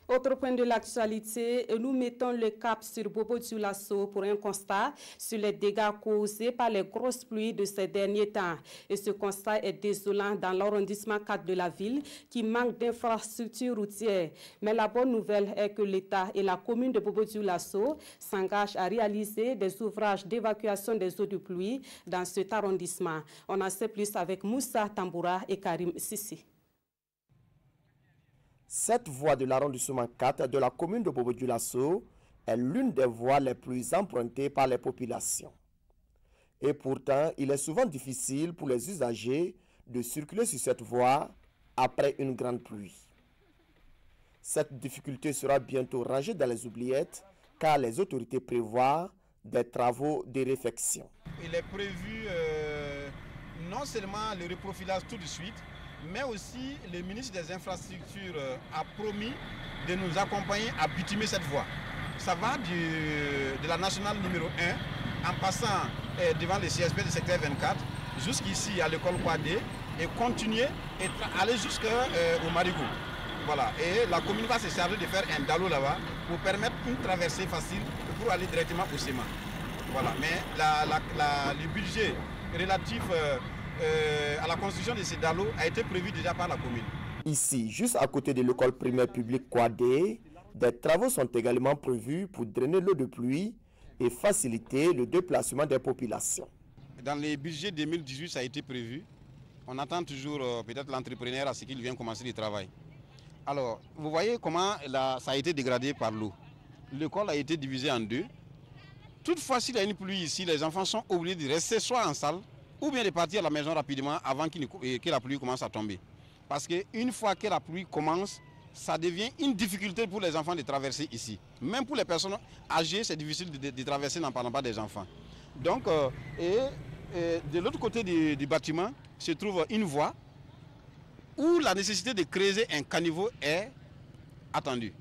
Autre point de l'actualité, nous mettons le cap sur Bobo-Dioulasso pour un constat sur les dégâts causés par les grosses pluies de ces derniers temps. Et ce constat est désolant dans l'arrondissement 4 de la ville qui manque d'infrastructures routières. Mais la bonne nouvelle est que l'État et la commune de Bobo-Dioulasso s'engagent à réaliser des ouvrages d'évacuation des eaux de pluie dans cet arrondissement. On en sait plus avec Moussa Tamboura et Karim Sissi. Cette voie de l'arrondissement 4 de la commune de Bobo-Dioulasso est l'une des voies les plus empruntées par les populations. Et pourtant, il est souvent difficile pour les usagers de circuler sur cette voie après une grande pluie. Cette difficulté sera bientôt rangée dans les oubliettes car les autorités prévoient des travaux de réfection. Il est prévu non seulement le reprofilage tout de suite, mais aussi le ministre des Infrastructures a promis de nous accompagner à bitumer cette voie. Ça va de la nationale numéro 1, en passant devant le CSP du secteur 24, jusqu'ici à l'école 3D, et continuer et aller jusqu'au Marigot. Voilà. Et la commune va se charger de faire un dallo là-bas pour permettre une traversée facile pour aller directement au CEMA. Voilà. Mais le budget relatif à la construction de ces dallos a été prévu déjà par la commune. Ici, juste à côté de l'école primaire publique Kouadé, des travaux sont également prévus pour drainer l'eau de pluie et faciliter le déplacement des populations. Dans les budgets 2018, ça a été prévu. On attend toujours peut-être l'entrepreneur à ce qu'il vienne commencer le travail. Alors, vous voyez comment ça a été dégradé par l'eau. L'école a été divisée en deux. Toutefois, s'il y a une pluie ici, les enfants sont obligés de rester soit en salle, ou bien de partir à la maison rapidement avant que la pluie commence à tomber. Parce qu'une fois que la pluie commence, ça devient une difficulté pour les enfants de traverser ici. Même pour les personnes âgées, c'est difficile de traverser n'en parlant pas des enfants. Donc, de l'autre côté du bâtiment se trouve une voie où la nécessité de creuser un caniveau est attendue.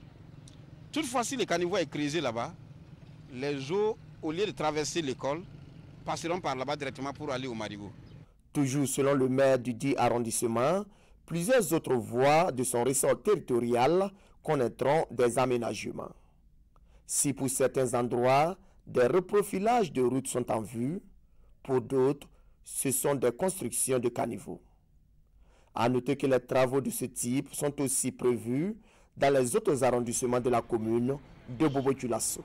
Toutefois, si le caniveau est creusé là-bas, les eaux, au lieu de traverser l'école, passeront par là-bas directement pour aller au Marigot. Toujours selon le maire du dit arrondissement, plusieurs autres voies de son ressort territorial connaîtront des aménagements. Si pour certains endroits, des reprofilages de routes sont en vue, pour d'autres, ce sont des constructions de caniveaux. À noter que les travaux de ce type sont aussi prévus dans les autres arrondissements de la commune de Bobo-Dioulasso.